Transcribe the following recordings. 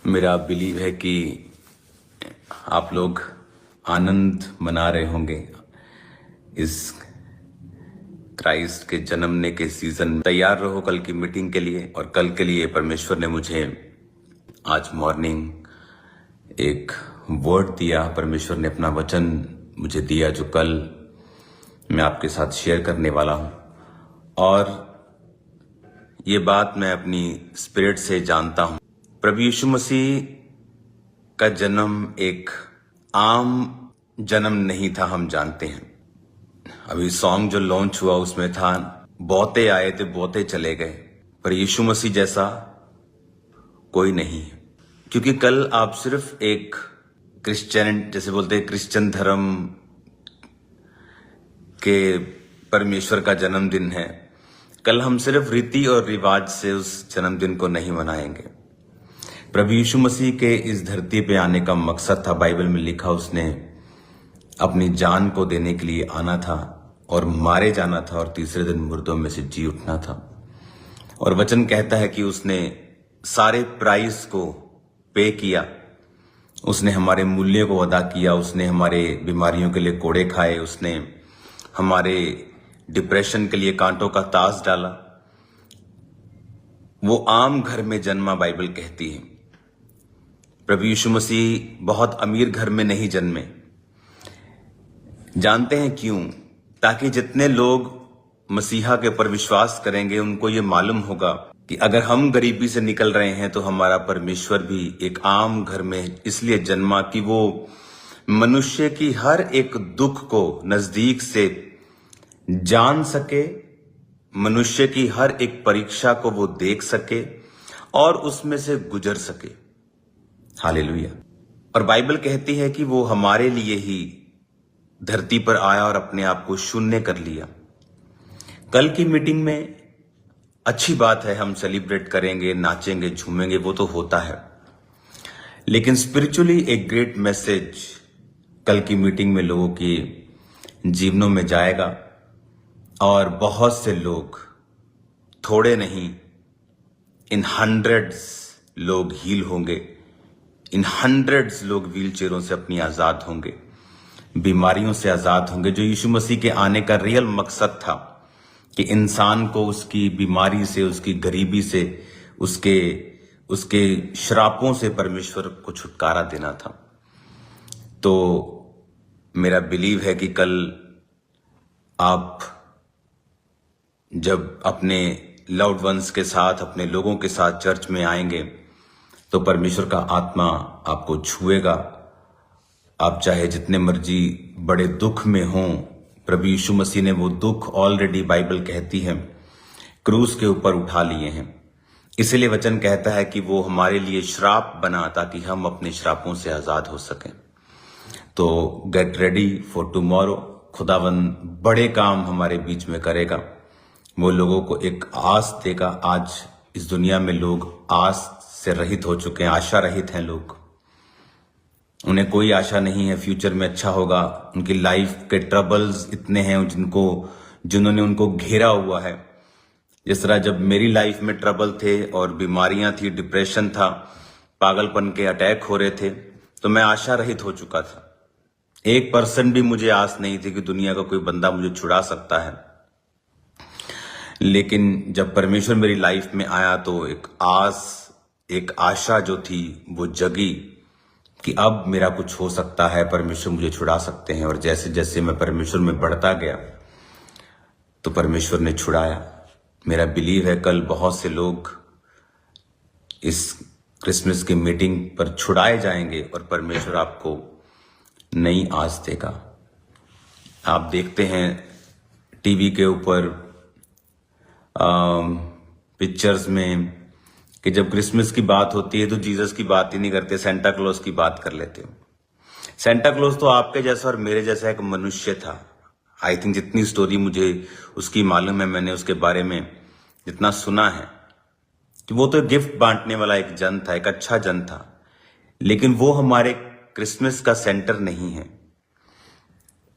मेरा बिलीव है कि आप लोग आनंद मना रहे होंगे इस क्राइस्ट के जन्मने के सीजन में। तैयार रहो कल की मीटिंग के लिए। और कल के लिए परमेश्वर ने मुझे आज मॉर्निंग एक वर्ड दिया। परमेश्वर ने अपना वचन मुझे दिया जो कल मैं आपके साथ शेयर करने वाला हूं। और ये बात मैं अपनी स्पिरिट से जानता हूं। प्रभु यीशु मसीह का जन्म एक आम जन्म नहीं था, हम जानते हैं। अभी सॉन्ग जो लॉन्च हुआ उसमें था, बहुते आए थे बहुते चले गए, पर यीशु मसीह जैसा कोई नहीं है। क्योंकि कल आप सिर्फ एक क्रिश्चियन, जैसे बोलते हैं क्रिश्चियन धर्म के परमेश्वर का जन्मदिन है। कल हम सिर्फ रीति और रिवाज से उस जन्मदिन को नहीं मनाएंगे। प्रभु यीशु मसीह के इस धरती पे आने का मकसद था, बाइबल में लिखा, उसने अपनी जान को देने के लिए आना था और मारे जाना था और तीसरे दिन मुर्दों में से जी उठना था। और वचन कहता है कि उसने सारे प्राइस को पे किया, उसने हमारे मूल्य को अदा किया, उसने हमारे बीमारियों के लिए कोड़े खाए, उसने हमारे डिप्रेशन के लिए कांटों का ताज डाला। वो आम घर में जन्मा, बाइबल कहती है। प्रभु यीशु मसीह बहुत अमीर घर में नहीं जन्मे। जानते हैं क्यों? ताकि जितने लोग मसीहा के ऊपर विश्वास करेंगे उनको ये मालूम होगा कि अगर हम गरीबी से निकल रहे हैं तो हमारा परमेश्वर भी एक आम घर में इसलिए जन्मा कि वो मनुष्य की हर एक दुख को नजदीक से जान सके, मनुष्य की हर एक परीक्षा को वो देख सके और उसमें से गुजर सके। हालेलुया। और बाइबल कहती है कि वो हमारे लिए ही धरती पर आया और अपने आप को शून्य कर लिया। कल की मीटिंग में अच्छी बात है, हम सेलिब्रेट करेंगे, नाचेंगे, झूमेंगे, वो तो होता है। लेकिन स्पिरिचुअली एक ग्रेट मैसेज कल की मीटिंग में लोगों के जीवनों में जाएगा और बहुत से लोग, थोड़े नहीं, इन हंड्रेड्स लोग हील होंगे, इन हंड्रेड्स लोग व्हील चेयरों से अपनी आजाद होंगे, बीमारियों से आजाद होंगे। जो यीशु मसीह के आने का रियल मकसद था कि इंसान को उसकी बीमारी से, उसकी गरीबी से, उसके श्रापों से परमेश्वर को छुटकारा देना था। तो मेरा बिलीव है कि कल आप जब अपने लव्ड वंस के साथ, अपने लोगों के साथ चर्च में आएंगे तो परमेश्वर का आत्मा आपको छुएगा। आप चाहे जितने मर्जी बड़े दुख में हों, प्रभु यीशु मसीह ने वो दुख ऑलरेडी, बाइबल कहती है, क्रूस के ऊपर उठा लिए हैं। इसीलिए वचन कहता है कि वो हमारे लिए श्राप बना ताकि हम अपने श्रापों से आजाद हो सकें। तो गेट रेडी फॉर टुमारो। खुदावंद बड़े काम हमारे बीच में करेगा। वो लोगों को एक आस देगा। आज इस दुनिया में लोग आस से रहित हो चुके हैं, आशा रहित हैं लोग। उन्हें कोई आशा नहीं है फ्यूचर में अच्छा होगा। उनकी लाइफ के ट्रबल्स इतने हैं जिन्होंने उनको घेरा हुआ है। जिस तरह जब मेरी लाइफ में ट्रबल थे और बीमारियां थी, डिप्रेशन था, पागलपन के अटैक हो रहे थे, तो मैं आशा रहित हो चुका था। 1% भी मुझे आस नहीं थी कि दुनिया का कोई बंदा मुझे छुड़ा सकता है। लेकिन जब परमेश्वर मेरी लाइफ में आया तो एक आस, एक आशा जो थी वो जगी कि अब मेरा कुछ हो सकता है, परमेश्वर मुझे छुड़ा सकते हैं। और जैसे जैसे मैं परमेश्वर में बढ़ता गया तो परमेश्वर ने छुड़ाया। मेरा बिलीव है कल बहुत से लोग इस क्रिसमस की मीटिंग पर छुड़ाए जाएंगे और परमेश्वर आपको नई आस देगा। आप देखते हैं टीवी के ऊपर पिक्चर्स में कि जब क्रिसमस की बात होती है तो जीसस की बात ही नहीं करते, सेंटा क्लॉज की बात कर लेते हो। सेंटा क्लॉज तो आपके जैसा और मेरे जैसा एक मनुष्य था। आई थिंक जितनी स्टोरी मुझे उसकी मालूम है, मैंने उसके बारे में जितना सुना है, कि वो तो गिफ्ट बांटने वाला एक जन था, एक अच्छा जन था। लेकिन वो हमारे क्रिसमस का सेंटर नहीं है।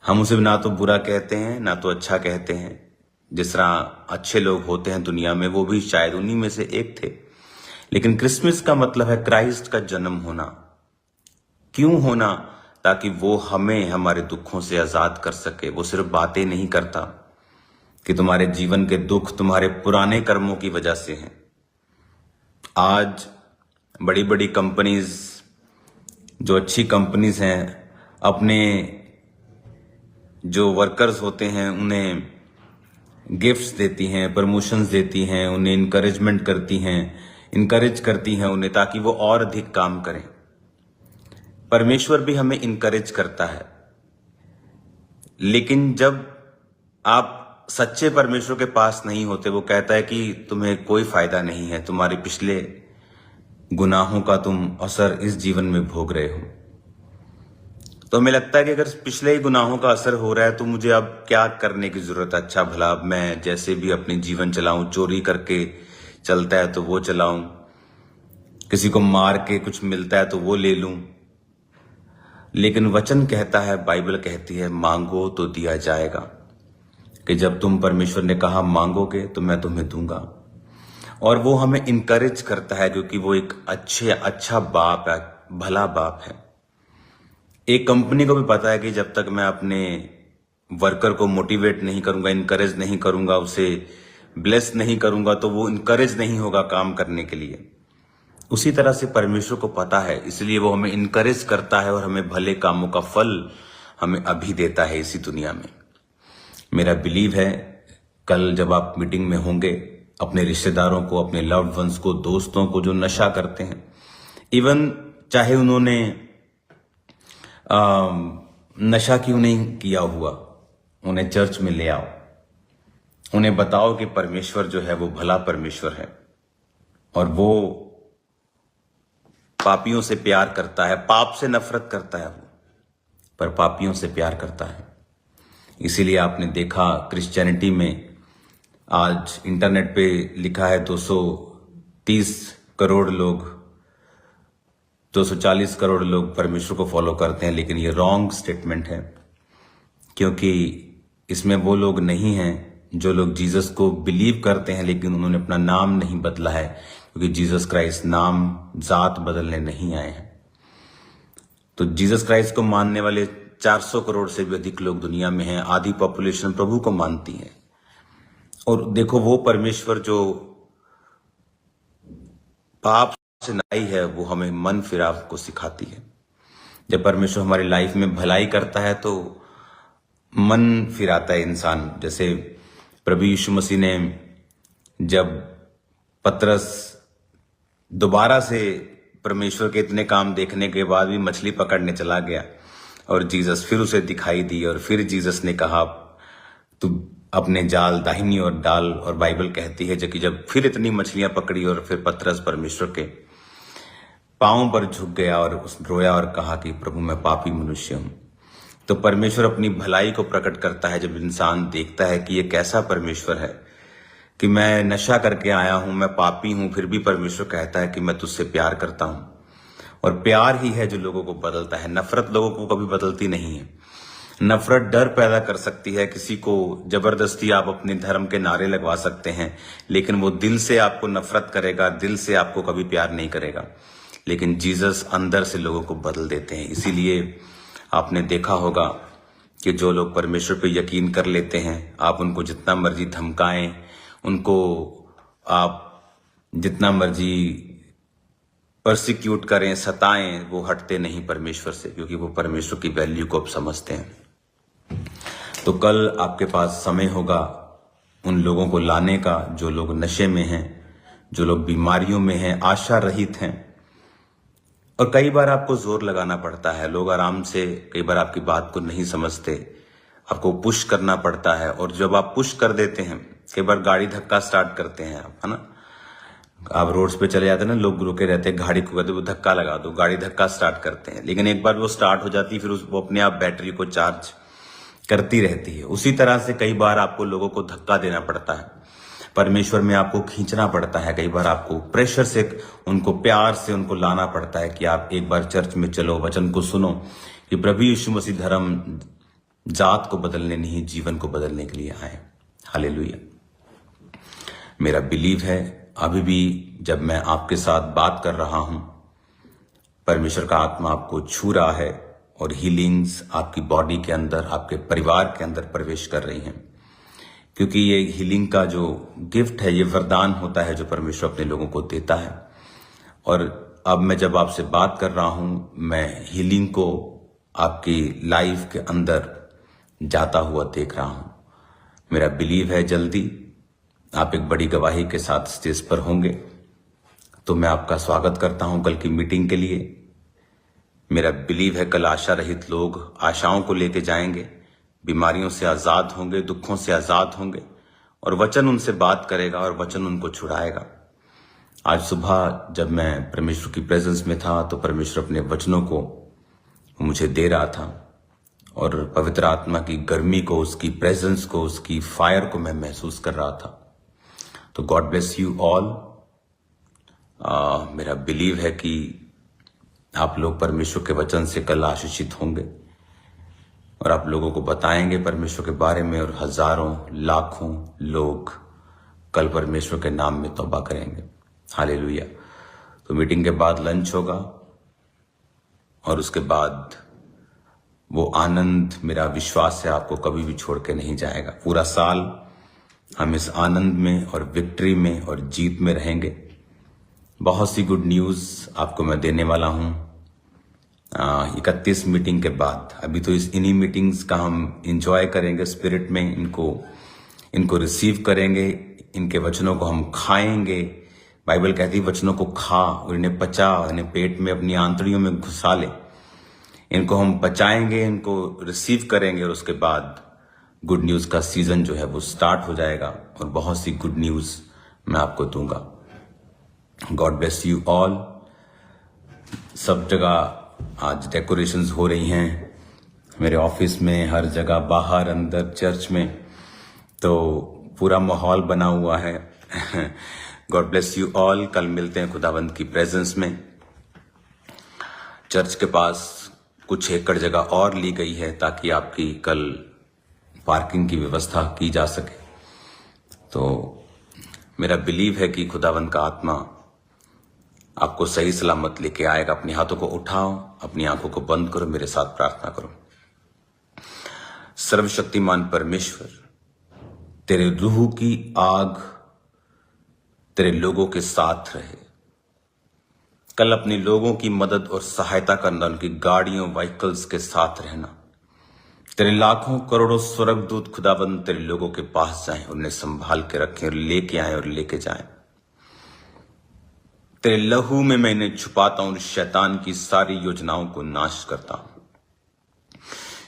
हम उसे ना तो बुरा कहते हैं ना तो अच्छा कहते हैं। जिस तरह अच्छे लोग होते हैं दुनिया में, वो भी शायद उन्हीं में से एक थे। लेकिन क्रिसमस का मतलब है क्राइस्ट का जन्म होना। क्यों होना? ताकि वो हमें हमारे दुखों से आजाद कर सके। वो सिर्फ बातें नहीं करता कि तुम्हारे जीवन के दुख तुम्हारे पुराने कर्मों की वजह से हैं। आज बड़ी बड़ी कंपनीज, जो अच्छी कंपनीज हैं, अपने जो वर्कर्स होते हैं उन्हें गिफ्ट्स देती हैं, प्रमोशंस देती हैं, उन्हें इनकरेजमेंट करती हैं, इनकरेज करती हैं उन्हें, ताकि वो और अधिक काम करें। परमेश्वर भी हमें इनकरेज करता है, लेकिन जब आप सच्चे परमेश्वर के पास नहीं होते, वो कहता है कि तुम्हें कोई फायदा नहीं है, तुम्हारे पिछले गुनाहों का तुम असर इस जीवन में भोग रहे हो। तो हमें लगता है कि अगर पिछले ही गुनाहों का असर हो रहा है तो मुझे अब क्या करने की जरूरत है। अच्छा भला मैं जैसे भी अपनी जीवन चलाऊं, चोरी करके चलता है तो वो चलाऊं, किसी को मार के कुछ मिलता है तो वो ले लूं। लेकिन वचन कहता है, बाइबल कहती है, मांगो तो दिया जाएगा, कि जब तुम परमेश्वर ने कहा मांगोगे तो मैं तुम्हें दूंगा। और वो हमें इनकरेज करता है क्योंकि वो एक अच्छा बाप है, भला बाप है। एक कंपनी को भी पता है कि जब तक मैं अपने वर्कर को मोटिवेट नहीं करूंगा, इनकरेज नहीं करूंगा, उसे ब्लेस नहीं करूंगा, तो वो इनकरेज नहीं होगा काम करने के लिए। उसी तरह से परमेश्वर को पता है, इसलिए वो हमें इनकरेज करता है और हमें भले कामों का फल हमें अभी देता है इसी दुनिया में। मेरा बिलीव है कल जब आप मीटिंग में होंगे, अपने रिश्तेदारों को, अपने लव्ड वंस को, दोस्तों को जो नशा करते हैं, इवन चाहे उन्होंने नशा क्यों नहीं किया हुआ, उन्हें चर्च में ले आओ। उन्हें बताओ कि परमेश्वर जो है वो भला परमेश्वर है और वो पापियों से प्यार करता है। पाप से नफरत करता है वो, पर पापियों से प्यार करता है। इसीलिए आपने देखा क्रिश्चियनिटी में आज इंटरनेट पे लिखा है 230 करोड़ लोग, 240 करोड़ लोग परमेश्वर को फॉलो करते हैं। लेकिन ये रॉन्ग स्टेटमेंट है, क्योंकि इसमें वो लोग नहीं हैं जो लोग जीसस को बिलीव करते हैं लेकिन उन्होंने अपना नाम नहीं बदला है, क्योंकि जीसस क्राइस्ट नाम जात बदलने नहीं आए हैं। तो जीसस क्राइस्ट को मानने वाले 400 करोड़ से भी अधिक लोग दुनिया में हैं। आधी पॉपुलेशन प्रभु को मानती है। और देखो, वो परमेश्वर जो पाप से नाई है, वो हमें मन फिराव को सिखाती है। जब परमेश्वर हमारी लाइफ में भलाई करता है तो मन फिराता है इंसान। जैसे प्रभु यीशु मसीह ने, जब पतरस दोबारा से परमेश्वर के इतने काम देखने के बाद भी मछली पकड़ने चला गया और जीसस फिर उसे दिखाई दी, और फिर जीसस ने कहा तू अपने जाल दाहिनी ओर डाल। और बाइबल कहती है कि जब फिर इतनी मछलियां पकड़ी और फिर पतरस परमेश्वर के पांव पर झुक गया और रोया और कहा कि प्रभु मैं पापी मनुष्य हूं। तो परमेश्वर अपनी भलाई को प्रकट करता है जब इंसान देखता है कि ये कैसा परमेश्वर है, कि मैं नशा करके आया हूं, मैं पापी हूं, फिर भी परमेश्वर कहता है कि मैं तुझसे प्यार करता हूं। और प्यार ही है जो लोगों को बदलता है। नफरत लोगों को कभी बदलती नहीं है। नफरत डर पैदा कर सकती है। किसी को जबरदस्ती आप अपने धर्म के नारे लगवा सकते हैं, लेकिन वो दिल से आपको नफरत करेगा, दिल से आपको कभी प्यार नहीं करेगा। लेकिन जीसस अंदर से लोगों को बदल देते हैं। इसीलिए आपने देखा होगा कि जो लोग परमेश्वर पे यकीन कर लेते हैं, आप उनको जितना मर्जी धमकाएं, उनको आप जितना मर्जी परसिक्यूट करें, सताएं, वो हटते नहीं परमेश्वर से, क्योंकि वो परमेश्वर की वैल्यू को अब समझते हैं। तो कल आपके पास समय होगा उन लोगों को लाने का जो लोग नशे में हैं, जो लोग बीमारियों में हैं, आशा रहित हैं। और कई बार आपको जोर लगाना पड़ता है। लोग आराम से कई बार आपकी बात को नहीं समझते, आपको पुश करना पड़ता है। और जब आप पुश कर देते हैं, कई बार गाड़ी धक्का स्टार्ट करते हैं आप, है ना, आप रोड्स पे चले जाते हैं ना, लोग रुके रहते हैं, गाड़ी को कहते वो धक्का लगा दो, गाड़ी धक्का स्टार्ट करते हैं। लेकिन एक बार वो स्टार्ट हो जाती है, फिर वो अपने आप बैटरी को चार्ज करती रहती है। उसी तरह से कई बार आपको लोगों को धक्का देना पड़ता है, परमेश्वर में आपको खींचना पड़ता है। कई बार आपको प्रेशर से, उनको प्यार से उनको लाना पड़ता है कि आप एक बार चर्च में चलो, वचन को सुनो कि प्रभु यीशु मसीह धर्म जात को बदलने नहीं, जीवन को बदलने के लिए आए। हालेलुया। मेरा बिलीव है अभी भी जब मैं आपके साथ बात कर रहा हूं, परमेश्वर का आत्मा आपको छू रहा है और हीलिंग्स आपकी बॉडी के अंदर, आपके परिवार के अंदर प्रवेश कर रही हैं, क्योंकि ये हीलिंग का जो गिफ्ट है, ये वरदान होता है जो परमेश्वर अपने लोगों को देता है। और अब मैं जब आपसे बात कर रहा हूं, मैं हीलिंग को आपकी लाइफ के अंदर जाता हुआ देख रहा हूं। मेरा बिलीव है जल्दी आप एक बड़ी गवाही के साथ स्टेज पर होंगे, तो मैं आपका स्वागत करता हूं कल की मीटिंग के लिए। मेरा बिलीव है कल आशा रहित लोग आशाओं को लेके जाएंगे, बीमारियों से आजाद होंगे, दुखों से आजाद होंगे, और वचन उनसे बात करेगा और वचन उनको छुड़ाएगा। आज सुबह जब मैं परमेश्वर की प्रेजेंस में था तो परमेश्वर अपने वचनों को मुझे दे रहा था और पवित्र आत्मा की गर्मी को, उसकी प्रेजेंस को, उसकी फायर को मैं महसूस कर रहा था। तो गॉड ब्लेस यू ऑल। मेरा बिलीव है कि आप लोग परमेश्वर के वचन से कल आशीषित होंगे और आप लोगों को बताएंगे परमेश्वर के बारे में, और हजारों लाखों लोग कल परमेश्वर के नाम में तौबा करेंगे। हालेलुया। तो मीटिंग के बाद लंच होगा और उसके बाद वो आनंद, मेरा विश्वास है, आपको कभी भी छोड़ के नहीं जाएगा। पूरा साल हम इस आनंद में और विक्ट्री में और जीत में रहेंगे। बहुत सी गुड न्यूज आपको मैं देने वाला हूं 31 मीटिंग के बाद। अभी तो इन्हीं मीटिंग्स का हम इंजॉय करेंगे स्पिरिट में, इनको रिसीव करेंगे, इनके वचनों को हम खाएंगे। बाइबल कहती है वचनों को खा और इन्हें पचा, इन्हें पेट में अपनी आंतड़ियों में घुसा ले। इनको हम पचाएंगे, इनको रिसीव करेंगे, और उसके बाद गुड न्यूज का सीजन जो है वो स्टार्ट हो जाएगा और बहुत सी गुड न्यूज मैं आपको दूंगा। God bless you all. सब जगह आज डेकोरेशंस हो रही हैं, मेरे ऑफिस में, हर जगह, बाहर, अंदर, चर्च में, तो पूरा माहौल बना हुआ है। God bless you all. कल मिलते हैं खुदावंद की प्रेजेंस में। चर्च के पास कुछ एकड़ जगह और ली गई है ताकि आपकी कल पार्किंग की व्यवस्था की जा सके। तो मेरा बिलीव है कि खुदावंद का आत्मा आपको सही सलामत लेके आएगा। अपने हाथों को उठाओ, अपनी आंखों को बंद करो, मेरे साथ प्रार्थना करो। सर्वशक्तिमान परमेश्वर, तेरे रूह की आग तेरे लोगों के साथ रहे। कल अपने लोगों की मदद और सहायता करना, उनकी गाड़ियों, व्हीकल्स के साथ रहना। तेरे लाखों करोड़ों स्वर्गदूत खुदाबंद तेरे लोगों के पास जाएं, उन्हें संभाल के रखें और लेके आए और लेके जाएं। तेरे लहू में मैं इन्हें छुपाता हूं, शैतान की सारी योजनाओं को नाश करता हूं।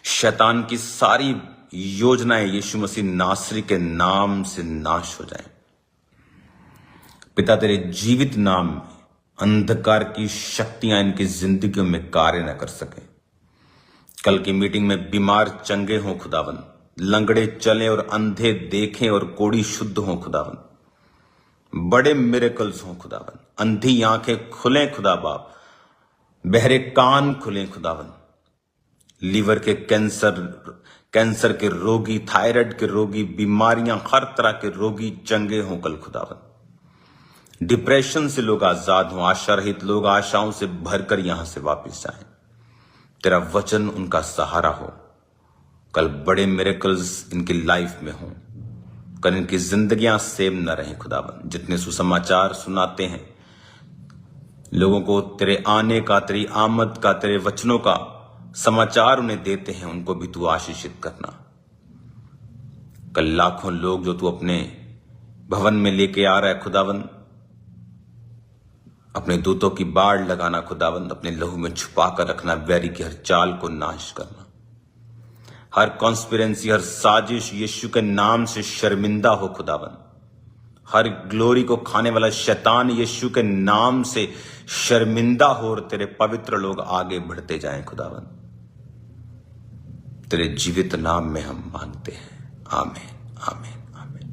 शैतान की सारी योजनाएं यीशु मसीह नासरी के नाम से नाश हो जाएं। पिता, तेरे जीवित नाम में अंधकार की शक्तियां इनकी जिंदगियों में कार्य न कर सके। कल की मीटिंग में बीमार चंगे हों खुदावन, लंगड़े चलें और अंधे देखें और कोढ़ी शुद्ध हों खुदावन, बड़े मिरेकल्स हों खुदावन, अंधी आंखें खुलें खुदा बाप, बहरे कान खुलें खुदावन, लीवर के कैंसर के रोगी, थायराइड के रोगी, बीमारियां, हर तरह के रोगी चंगे हों कल खुदावन। डिप्रेशन से लोग आजाद हों, आशा रहित लोग आशाओं से भरकर यहां से वापस जाएं। तेरा वचन उनका सहारा हो। कल बड़े मिरेकल्स इनकी लाइफ में हों। कल इनकी जिंदगियां सेम न रहें खुदावन। जितने सुसमाचार सुनाते हैं लोगों को, तेरे आने का, तेरी आमद का, तेरे वचनों का समाचार उन्हें देते हैं, उनको भी तू आशीषित करना। कल लाखों लोग जो तू अपने भवन में लेके आ रहा है खुदावन, अपने दूतों की बाढ़ लगाना खुदावंद, अपने लहू में छुपा कर रखना, वैरी की हर चाल को नाश करना, हर कॉन्स्पिरेंसी, हर साजिश यीशु के नाम से शर्मिंदा हो खुदावंद। हर ग्लोरी को खाने वाला शैतान यीशु के नाम से शर्मिंदा हो और तेरे पवित्र लोग आगे बढ़ते जाएं खुदावंद। तेरे जीवित नाम में हम मांगते हैं, आमीन, आमीन, आमीन।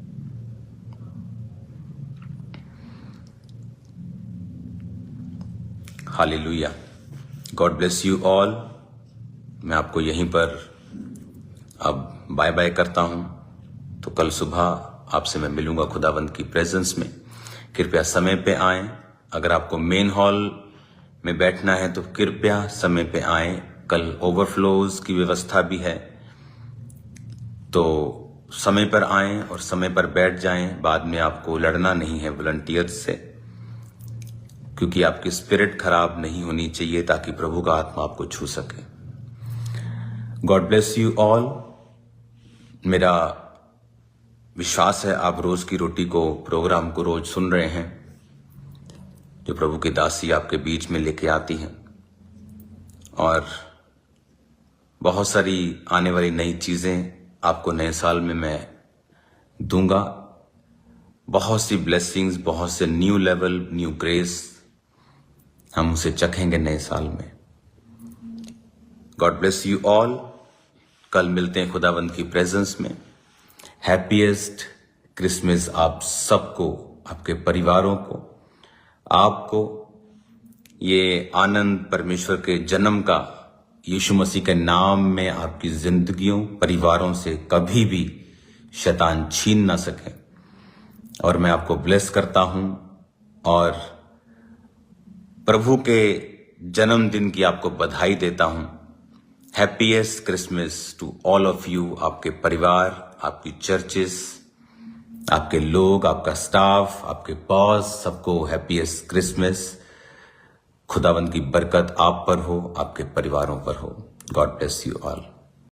Hallelujah. God bless you all. मैं आपको यहीं पर अब बाय बाय करता हूं। तो कल सुबह आपसे मैं मिलूंगा खुदावंद की प्रेजेंस में। कृपया समय पे आएं। अगर आपको मेन हॉल में बैठना है तो कृपया समय पे आएं। कल ओवरफ्लोज की व्यवस्था भी है, तो समय पर आएं और समय पर बैठ जाएं। बाद में आपको लड़ना नहीं है वॉलंटियर्स से, क्योंकि आपकी स्पिरिट खराब नहीं होनी चाहिए ताकि प्रभु का आत्मा आपको छू सके। God bless you all. मेरा विश्वास है आप रोज की रोटी को, प्रोग्राम को रोज सुन रहे हैं, जो प्रभु की दासी आपके बीच में लेके आती हैं, और बहुत सारी आने वाली नई चीजें आपको नए साल में मैं दूंगा। बहुत सी ब्लेसिंग्स, बहुत से न्यू लेवल, न्यू ग्रेस हम उसे चखेंगे नए साल में। God bless you all. कल मिलते हैं खुदावंद की प्रेजेंस में। हैप्पीएस्ट क्रिसमस आप सबको, आपके परिवारों को, आपको ये आनंद परमेश्वर के जन्म का यीशु मसीह के नाम में आपकी जिंदगियों, परिवारों से कभी भी शैतान छीन ना सके। और मैं आपको ब्लेस करता हूं और प्रभु के जन्मदिन की आपको बधाई देता हूं। Happiest Christmas to all of you. आपके परिवार, आपकी चर्चेस, आपके लोग, आपका स्टाफ, आपके बॉस, सबको हैप्पीएस्ट क्रिसमस। खुदावंद की बरकत आप पर हो, आपके परिवारों पर हो। God bless you all.